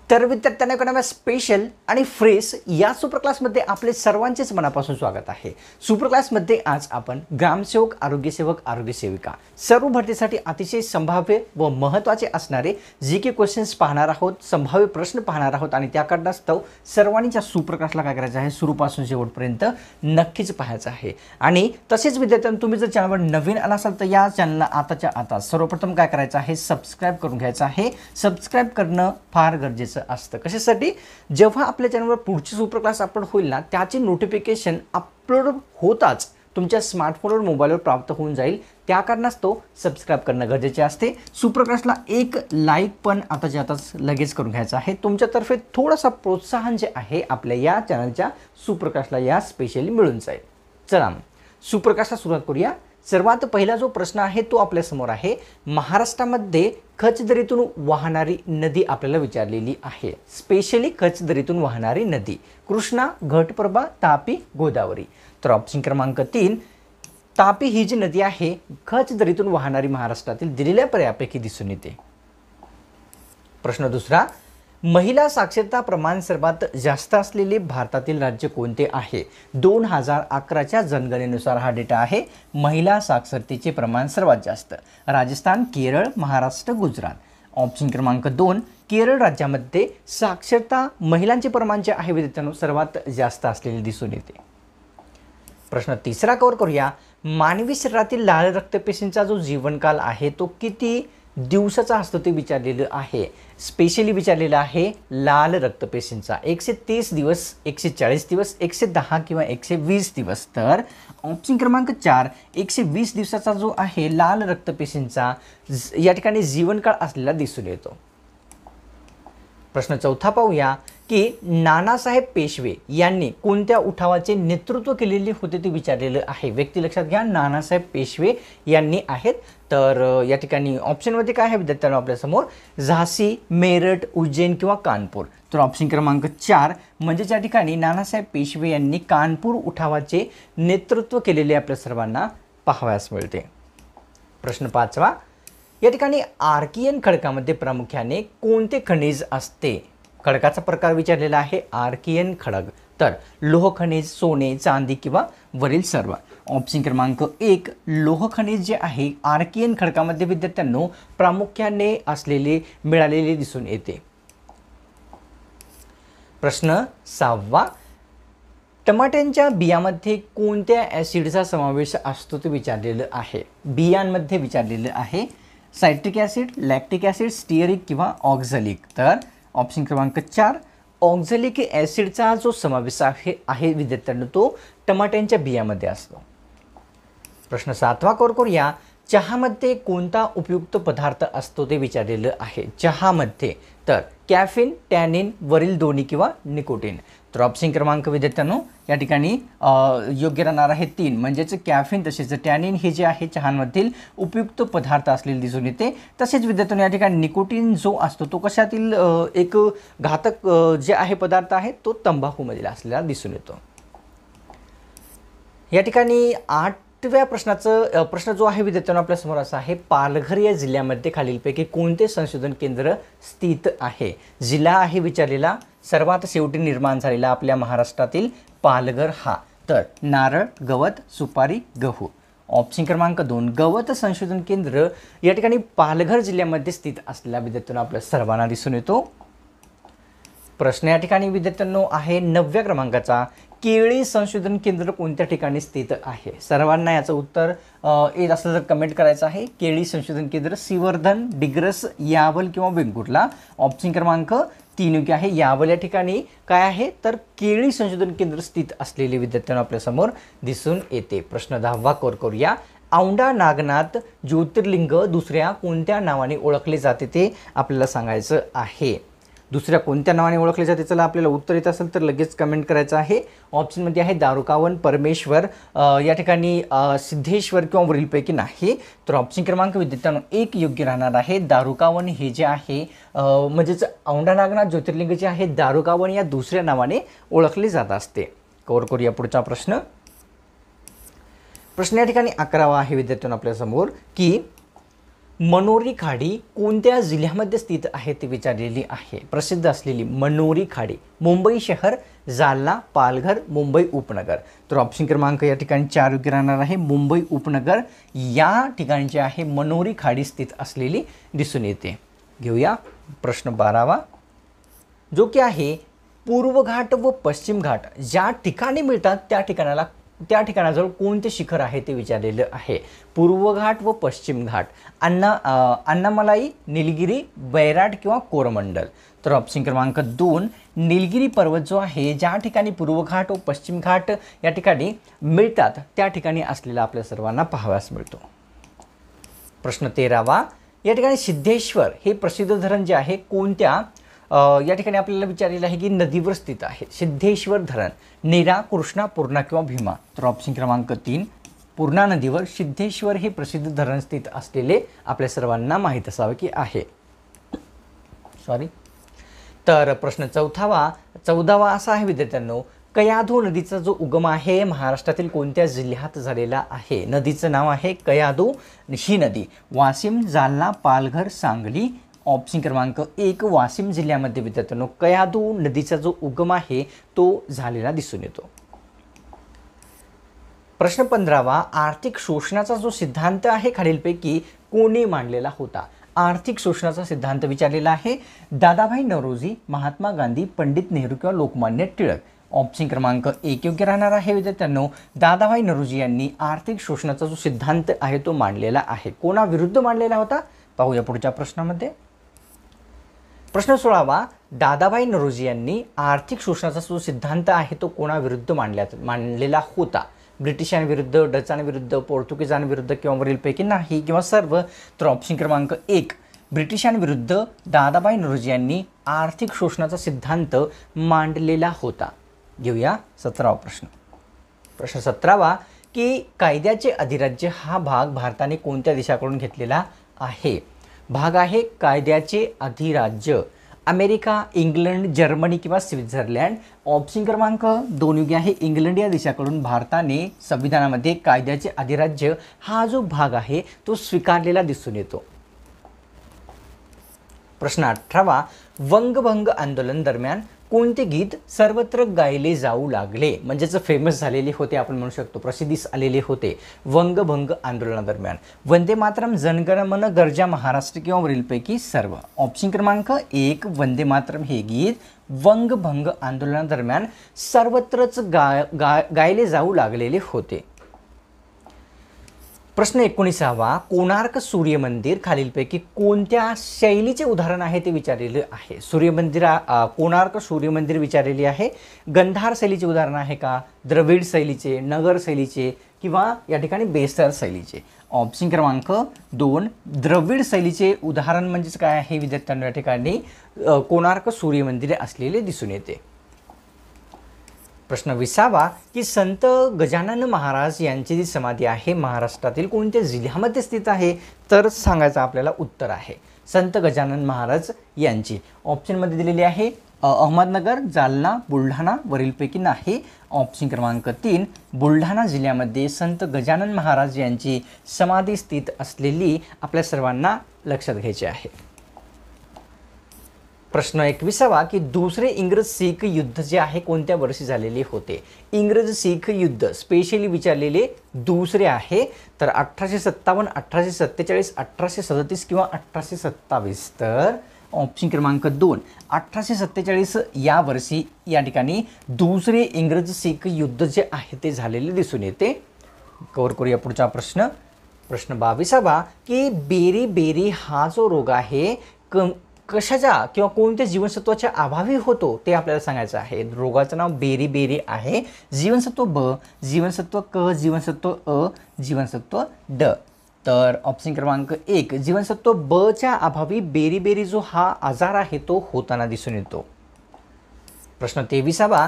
तर विद्यार्थ्यांना स्पेशल आणि फ्रेश या सुपर क्लासमध्ये आपले सर्वांचेच मनापासून स्वागत आहे। सुपर क्लासमध्ये आज आपण ग्रामसेवक, आरोग्य सेविका सर्व भरतीसाठी अतिशय संभाव्य व महत्त्वाचे असणारे जीके क्वेश्चन्स पाहणार आहोत, संभाव्य प्रश्न पाहणार आहोत आणि त्या कारणास्तव सर्वांनी या सुपर क्लासला काय करायचं आहे, सुरूपासून शेवटपर्यंत नक्कीच पाहायचं आहे। आणि तसेच विद्यार्थ्यांनो, तुम्ही जर चॅनलवर नवीन आला असाल तर या चॅनलला आताच्या आता सर्वप्रथम काय करायचं आहे, सबस्क्राइब करून घ्यायचं आहे। सबस्क्राइब करणं फार गरजेचं असतं। कशासाठी? जेव्हा आपल्या चॅनलवर पुढची सुपर क्लास अपलोड होईल ना, त्याची नोटिफिकेशन अपलोड होताच तुमच्या स्मार्टफोनवर, मोबाईलवर प्राप्त होऊन जाईल। त्या कारणास्तव सबस्क्राइब करणं गरजेचे असते। सुपर क्लासला एक लाईक पण आताच्या आताच लगेच करून घ्यायचं आहे। तुमच्यातर्फे थोडासा प्रोत्साहन जे आहे आपल्या या चॅनलच्या सुपर क्लासला या स्पेशली मिळून जाईल। चला सुपर क्लासला सुरुवात करूया। सर्वात पहिला जो प्रश्न आहे तो आपल्या समोर आहे। महाराष्ट्रामध्ये कचदरीतून वाहणारी नदी आपल्याला विचारलेली आहे। स्पेशली कचदरीतून वाहणारी नदी कृष्णा, घटप्रभा, तापी, गोदावरी। तर ऑप्शन क्रमांक 3 तापी ही जी नदी आहे कचदरीतून वाहणारी महाराष्ट्रातील दिलेल्या पर्यायापैकी दिसून येते। प्रश्न दुसरा, महिला साक्षरता प्रमाण सर्वात जास्त असलेले भारतातील राज्य कोणते आहे? 2011च्या जनगणनेनुसार हा डेटा आहे। महिला साक्षरतेचे प्रमाण सर्वात जास्त राजस्थान, केरळ, महाराष्ट्र, गुजरात। ऑप्शन क्रमांक 2 केरळ राज्यामध्ये साक्षरता महिलांचे प्रमाण जे आहे विद्यार्थ्यांनो सर्वात जास्त असलेले दिसून येते। प्रश्न तिसरा कव्हर करूया। मानवी शरीरातील लाल रक्तपेशींचा जो जीवनकाल आहे तो किती दिवसाचा असतो ते विचारलेलं आहे। स्पेशली विचारलेलं आहे लाल रक्तपेशींचा 130 दिवस, 140 दिवस, 110 किंवा 120 दिवस। तर ऑप्शन क्रमांक 4 120 दिवसाचा जो आहे लाल रक्तपेशींचा या ठिकाणी जीवनकाळ असलेला दिसून येतो। प्रश्न चौथा पाहूया की नानासाहेब पेशवे यांनी कोणत्या उठावाचे नेतृत्व केलेले होते ते विचारलेलं आहे। व्यक्ती लक्षात घ्या, नानासाहेब पेशवे यांनी आहेत। तर या ठिकाणी ऑप्शनमध्ये काय आहे विद्यार्थ्यांनो आपल्यासमोर, झाशी, मेरठ, उज्जैन किंवा कानपूर। तर ऑप्शन क्रमांक 4 म्हणजे ज्या ठिकाणी नानासाहेब पेशवे यांनी कानपूर उठावाचे नेतृत्व केलेले आपल्या सर्वांना पाहावयास मिळते। प्रश्न 5वा, या ठिकाणी आर्कियन खडकामध्ये प्रामुख्याने कोणते खनिज असते? खडकाचा प्रकार विचारलेला आहे आर्कियन खडक। तर लोह खनिज, सोने, चांदी किंवा वरील सर्व। ऑप्शन क्रमांक 1 लोह खनिज जे आहे आर्कियन खडकामध्ये विद्यार्थ्यांनो प्रामुख्याने असलेले मिळालेले दिसून येते। प्रश्न 6वा, टमाट्यांच्या बियामध्ये कोणत्या ॲसिडचा समावेश असतो ते विचारलेलं आहे। बियांमध्ये विचारलेलं आहे सायट्रिक ॲसिड, लॅक्टिक ॲसिड, स्टिअरिक किंवा ऑक्झॅलिक। तर ऑप्शन क्रमांक 4 ऑक्झॅलिक ॲसिडचा जो समावेश आहे विद्यार्थ्यांनो तो टमाट्यांच्या बियामध्ये असतो। प्रश्न 7वा कव्हर करूया। चहामध्ये कोणता उपयुक्त पदार्थ असतो ते विचारलेलं आहे। चहामध्ये तर कॅफिन, टॅनिन, वरील दोन्ही किंवा निकोटीन। तर ऑप्शन क्रमांक विद्यार्थ्यांनो या ठिकाणी योग्य राहणार आहे 3 म्हणजेच कॅफिन तसेच टॅनिन हे जे आहे चहामधील उपयुक्त पदार्थ असलेले दिसून येते। तसेच विद्यार्थ्यांनो या ठिकाणी निकोटीन जो असतो तो कशातील एक घातक जे आहे पदार्थ आहे तो तंबाखूमधील असलेला दिसून येतो। या ठिकाणी 8व्या प्रश्न जो आहे विद्यार्थ्यांनो आपल्या समोर असा आहे, पालघर या जिल्ह्यामध्ये खालीलपैकी कोणते संशोधन केंद्र स्थित आहे? जिल्हा आहे विचारलेला सर्वात शेवटी निर्माण झालेला आपल्या महाराष्ट्रातील पालघर हा। तर नारळ, गवत, सुपारी, गहू। ऑप्शन क्रमांक 2 गवत संशोधन केंद्र या ठिकाणी पालघर जिल्ह्यामध्ये स्थित असलेला विद्यार्थ्यांनो आपल्या सर्वांना दिसून येतो। प्रश्न या ठिकाणी विद्यार्थ्यांनो आहे 9व्या क्रमांकाचा, केळी संशोधन केंद्र कोणत्या ठिकाणी स्थित आहे? सर्वांना याचं उत्तर येत असलं तर कमेंट करायचं आहे। केळी संशोधन केंद्र श्रीवर्धन, डिग्रस, यावल किंवा वेंगुर्ला। ऑप्शन क्रमांक 3 योग्य आहे। यावल या ठिकाणी काय आहे तर केळी संशोधन केंद्र स्थित असलेले विद्यार्थ्यांना आपल्यासमोर दिसून येते। प्रश्न 10वा कव्हर करूया। औंढा नागनाथ ज्योतिर्लिंग दुसऱ्या कोणत्या नावाने ओळखले जाते ते आपल्याला सांगायचं आहे। दुसऱ्या कोणत्या नावाने ओळखले जाते? चला आपल्याला उत्तर येत असेल तर लगेच कमेंट करायचं आहे। ऑप्शनमध्ये आहे दारुकावन, परमेश्वर, या ठिकाणी सिद्धेश्वर किंवा वरीलपैकी नाही। तर ऑप्शन क्रमांक विद्यार्थ्यांनो 1 योग्य राहणार आहे। दारुकावन हे जे आहे म्हणजेच औंढा नागनाथ ज्योतिर्लिंग जे आहे दारुकावन या दुसऱ्या नावाने ओळखले जात असते। कव्हर करूया पुढचा प्रश्न। प्रश्न या ठिकाणी 11वा आहे विद्यार्थ्यांनो आपल्यासमोर की मनोरी खाडी कोणत्या जिल्ह्यामध्ये स्थित आहे ते विचारलेली आहे. प्रसिद्ध असलेली मनोरी खाडी मुंबई शहर, जालना, पालघर, मुंबई उपनगर. तर ऑप्शन क्रमांक या ठिकाणी 4 योग्य राहणार आहे. मुंबई उपनगर या ठिकाणी जे आहे मनोरी खाडी स्थित असलेली दिसून येते. घेऊया प्रश्न 12वा, जो की आहे पूर्व घाट व पश्चिम घाट ज्या ठिकाणी मिळतात त्या ठिकाणाजवळ कोणते शिखर आहे ते विचारलेलं आहे. पूर्व घाट व पश्चिम घाट, अन्नामलाई, निलगिरी, बैराट किंवा कोरमंडल. तर ऑप्शन क्रमांक 2 निलगिरी पर्वत जो आहे ज्या ठिकाणी पूर्व घाट व पश्चिम घाट या ठिकाणी मिळतात त्या ठिकाणी असलेला आपल्या सर्वांना पाहावयास मिळतो. प्रश्न 13वा, या ठिकाणी सिद्धेश्वर हे प्रसिद्ध धरण जे आहे कोणत्या या ठिकाणी आपल्याला विचारलेलं आहे की नदीवर स्थित आहे. सिद्धेश्वर धरण नीरा, कृष्णा, पूर्णा किंवा भीमा. तर ऑप्शन क्रमांक 3 पूर्णा नदीवर सिद्धेश्वर हे प्रसिद्ध धरण स्थित असलेले आपल्या सर्वांना माहीत असावे की आहे. तर प्रश्न 14वा असा आहे विद्यार्थ्यांनो, कयाधू नदीचा जो उगम आहे महाराष्ट्रातील कोणत्या जिल्ह्यात झालेला आहे. नदीचं नाव आहे कयाधू. ही नदी वाशिम, जालना, पालघर, सांगली. ऑप्शन क्रमांक 1 वाशिम जिल्ह्यामध्ये विद्यार्थ्यांनो कयाधू नदीचा जो उगम आहे तो झालेला दिसून येतो. प्रश्न 15वा, आर्थिक शोषणाचा जो सिद्धांत आहे खालीलपैकी कोणी मांडलेला होता. आर्थिक शोषणाचा सिद्धांत विचारलेला आहे. दादाभाई नौरोजी, महात्मा गांधी, पंडित नेहरू किंवा लोकमान्य टिळक. ऑप्शन क्रमांक 1 योग्य राहणार आहे विद्यार्थ्यांनो. दादाभाई नौरोजी यांनी आर्थिक शोषणाचा जो सिद्धांत आहे तो मांडलेला आहे. कोणाविरुद्ध मांडलेला होता पाहूया पुढच्या प्रश्नामध्ये. प्रश्न 16वा, दादाभाई नौरोजी यांनी आर्थिक शोषणाचा जो सिद्धांत आहे तो कोणाविरुद्ध मांडलेला होता. ब्रिटिशांविरुद्ध, डचांविरुद्ध, पोर्तुगीजांविरुद्ध किंवा वरीलपैकी नाही किंवा सर्व. तर ऑप्शन क्रमांक 1 ब्रिटिशांविरुद्ध दादाभाई नौरोजी यांनी आर्थिक शोषणाचा सिद्धांत मांडलेला होता. घेऊया 17वा प्रश्न. प्रश्न 17वा, की कायद्याचे अधिराज्य हा भाग भारताने कोणत्या देशाकडून घेतलेला आहे. भाग आहे कायद्याचे अधिराज्य अमेरिका, इंग्लंड, जर्मनी किंवा स्वित्झर्लंड. ऑप्शन क्रमांक 2 योग्य आहे. इंग्लंड या देशाकडून भारताने संविधानामध्ये कायद्याचे अधिराज्य हा जो भाग आहे तो स्वीकारलेला दिसून येतो. प्रश्न 18वा, वंगभंग आंदोलन दरम्यान कोणते गीत सर्वत्र गायले जाऊ लागले. म्हणजेच फेमस झालेले होते, आपण म्हणू शकतो प्रसिद्धीस आलेले होते वंगभंग आंदोलनादरम्यान. वंदे मातरम, जनगण मन, गर्जा महाराष्ट्र किंवा वरीलपैकी सर्व. ऑप्शन क्रमांक 1 वंदे मातरम हे गीत वंगभंग आंदोलनादरम्यान सर्वत्रच गायले जाऊ लागलेले होते. प्रश्न 19वा, कोणार्क सूर्यमंदिर खालीलपैकी कोणत्या शैलीचे उदाहरण आहे ते विचारलेले आहे. कोणार्क सूर्यमंदिर विचारलेले आहे. गंधार शैलीचे उदाहरण आहे का, द्रविड शैलीचे, नगर शैलीचे किंवा या ठिकाणी बेस्तर शैलीचे. ऑप्शन क्रमांक 2 द्रविड शैलीचे उदाहरण म्हणजेच काय आहे विद्यार्थ्यांना या ठिकाणी कोणार्क सूर्यमंदिर असलेले दिसून येते. प्रश्न 20वा, की संत गजानन महाराज यांची जी समाधी आहे महाराष्ट्रातील कोणत्या जिल्ह्यामध्ये स्थित आहे. तर सांगायचं आपल्याला उत्तर आहे संत गजानन महाराज यांची. ऑप्शनमध्ये दिलेली आहे अहमदनगर, जालना, बुलढाणा, वरीलपैकी नाही. ऑप्शन क्रमांक 3 बुलढाणा जिल्ह्यामध्ये संत गजानन महाराज यांची समाधी स्थित असलेली आपल्या सर्वांना लक्षात घ्यायची आहे. प्रश्न 21वा, की दुसरे इंग्रज सिख युद्ध जे आहे कोणत्या वर्षी झालेले होते. इंग्रज सिख युद्ध स्पेशली विचारलेले दुसरे आहे. तर 1857, 1847, 1837 किंवा 1827. तर ऑप्शन क्रमांक 2 1847 या वर्षी या ठिकाणी दुसरे इंग्रज सिख युद्ध जे आहे ते झालेले दिसून येते. कव्हर करूया पुढचा प्रश्न. प्रश्न 22वा, की बेरी बेरी हा जो रोग आहे कशाच्या किंवा कोणत्या जीवनसत्वाच्या अभावी होतो ते आपल्याला सांगायचं आहे. रोगाचं नाव बेरी बेरी आहे. जीवनसत्व ब, जीवनसत्व क, जीवनसत्व अ, जीवनसत्व ड. तर ऑप्शन क्रमांक 1 जीवनसत्व ब च्या अभावी बेरी बेरी जो हा आजार आहे तो होताना दिसून येतो. प्रश्न 23वा,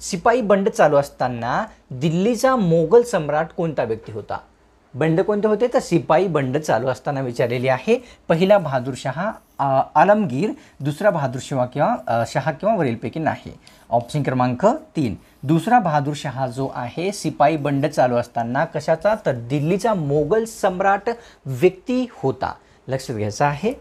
शिपाई बंड चालू असताना दिल्लीचा मोगल सम्राट कोणता व्यक्ती होता. बंड कोणते होते तर शिपाई बंड चालू असताना विचारलेली आहे. पहिला बहादूर शहा, आलमगीर, दुसरा बहादूर शाह किंवा वरीलपैकी नाही. ऑप्शन क्रमांक 3 दुसरा बहादूर शाह जो आहे सिपाई बंड चालू असताना कशाचा, तर दिल्लीचा मोगल सम्राट व्यक्ती होता. लक्षात घ्यायचं आहे.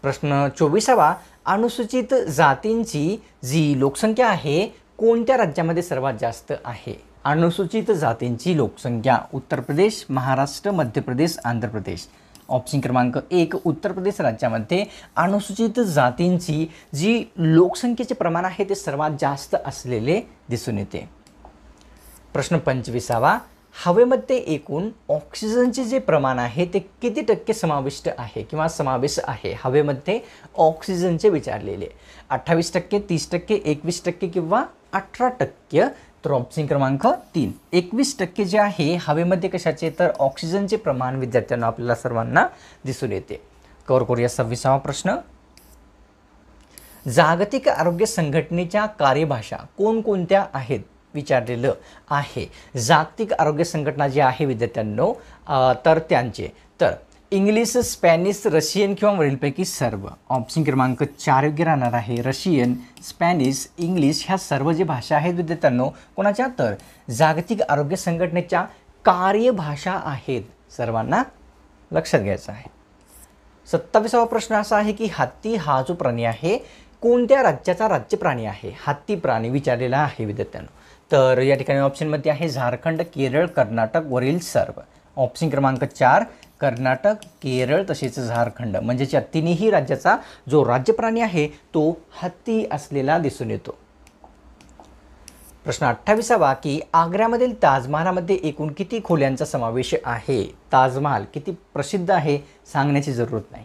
प्रश्न 24वा अनुसूचित जातींची जी लोकसंख्या आहे कोणत्या राज्यामध्ये सर्वात जास्त आहे. अनुसूचित जातींची लोकसंख्या उत्तर प्रदेश, महाराष्ट्र, मध्य प्रदेश, आंध्र प्रदेश. ऑप्शन क्रमांक 1 उत्तर प्रदेश राज्यामध्ये अनुसूचित जातींची जी लोकसंख्येचे प्रमाण आहे ते सर्वात जास्त असलेले दिसून येते. प्रश्न 25वा हवेमध्ये एकूण ऑक्सिजनचे जे प्रमाण आहे ते किती टक्के समाविष्ट आहे किंवा समावेश आहे. हवेमध्ये ऑक्सिजनचे विचारलेले 28%, 30%, 21% किंवा 18%. तर ऑप्शन क्रमांक 3 21% जे आहे हवेमध्ये कशाचे, तर ऑक्सिजनचे प्रमाण विद्यार्थ्यांना आपल्याला सर्वांना दिसून येते. कव्हर करूया 26वा प्रश्न. जागतिक आरोग्य संघटनेच्या कार्यभाषा कोणकोणत्या आहेत विचारलेलं आहे. जागतिक आरोग्य संघटना जी आहे विद्यार्थ्यांनो तर त्यांचे तर इंग्लिश, स्पॅनिश, रशियन किंवा वरीलपैकी सर्व. ऑप्शन क्रमांक 4 योग्य राहणार आहे. रशियन, स्पॅनिश, इंग्लिश ह्या सर्व जे भाषा आहेत विद्यार्थ्यांनो कोणाच्या, तर जागतिक आरोग्य संघटनेच्या कार्यभाषा आहेत. सर्वांना लक्षात घ्यायचं आहे. 27वा प्रश्न असा आहे की हत्ती हा जो प्राणी आहे कोणत्या राज्याचा राज्य प्राणी आहे. हत्ती प्राणी विचारलेला आहे विद्यार्थ्यांनो. तर या ठिकाणी ऑप्शनमध्ये आहे झारखंड, केरळ, कर्नाटक वरील सर्व. ऑप्शन क्रमांक 4 कर्नाटक, केरळ तसेच झारखंड म्हणजेच या तिन्ही राज्याचा जो राज्य प्राणी आहे तो हत्ती असलेला दिसून येतो. प्रश्न 28वा की आग्र्यामधील ताजमहालामध्ये एकूण किती खोल्यांचा समावेश आहे. ताजमहाल किती प्रसिद्ध आहे सांगण्याची जरूरत नाही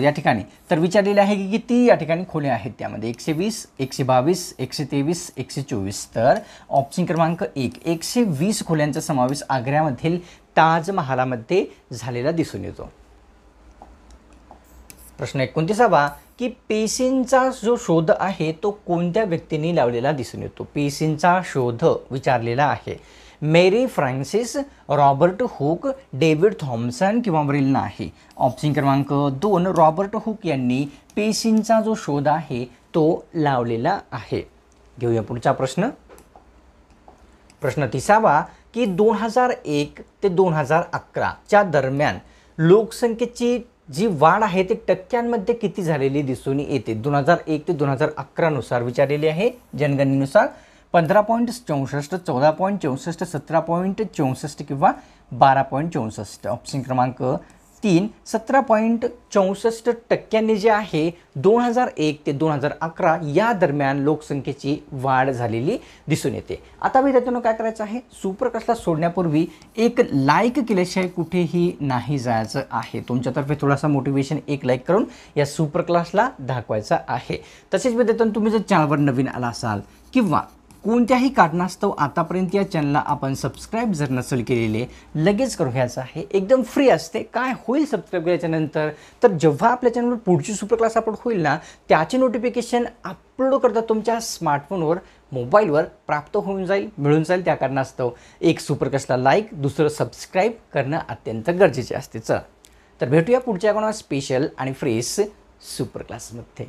या ठिकाणी. तर विचारलेले आहे की किती या ठिकाणी खोल्या आहेत. त्यामध्ये 120, 122, 123, 124. तर ऑप्शन क्रमांक 1 120 खोल्यांचा समावेश आग्र्यामधील ताजमहालामध्ये झालेला दिसून येतो. प्रश्न 29वा की पेशींचा जो शोध आहे तो कोणत्या व्यक्तीने लावलेला दिसून येतो. पेशींचा शोध विचारलेला आहे. Mary Francis, Robert Hooke, David Thomson किंवा वरील नाही. ऑप्शन क्रमांक 2 रॉबर्ट हुक यांनी पेशींचा जो शोध आहे तो लावलेला आहे. घेऊया पुढचा प्रश्न. प्रश्न 30वा की 2001 ते 2011 च्या दरम्यान लोकसंख्येची जी वाढ आहे ती टक्क्यांमध्ये किती झालेली दिसून येते. 2001 ते 2011 नुसार विचारलेली आहे. जनगणनेनुसार 15.64, 14.64, 17.64 किंवा 12.64. ऑप्शन क्रमांक 3 17.64% जे आहे 2001 ते 2011 या दरम्यान लोकसंख्येची वाढ झालेली दिसून येते. आता विद्यार्थ्यांनो काय करायचं आहे, सुपर क्लासला सोडण्यापूर्वी एक लाईक केल्याशिवाय कुठेही नाही जायचं आहे. तुमच्यातर्फे थोडासा मोटिवेशन एक लाईक करून या सुपर क्लासला दाखवायचा आहे. तसेच विद्यार्थ्यांनो तुम्ही जर चॅनलवर नवीन आला असाल किंवा कोणत्याही कारणास्तव आतापर्यंत या चॅनलला आपण सबस्क्राईब जर नसेल केलेले लगेच करून घ्यायचं आहे. एकदम फ्री असते. काय होईल सबस्क्राईब केल्याच्यानंतर, तर जेव्हा आपल्या चॅनलवर पुढची सुपर क्लास अपलोड होईल ना त्याची नोटिफिकेशन अपलोड करता तुमच्या स्मार्टफोनवर मोबाईलवर प्राप्त होऊन जाईल, मिळून जाईल. त्या कारणास्तव एक सुपर क्लासला लाईक, दुसरं सबस्क्राईब करणं अत्यंत गरजेचे असते. चला तर भेटूया पुढच्या कोणा स्पेशल आणि फ्रेश सुपर क्लासमध्ये.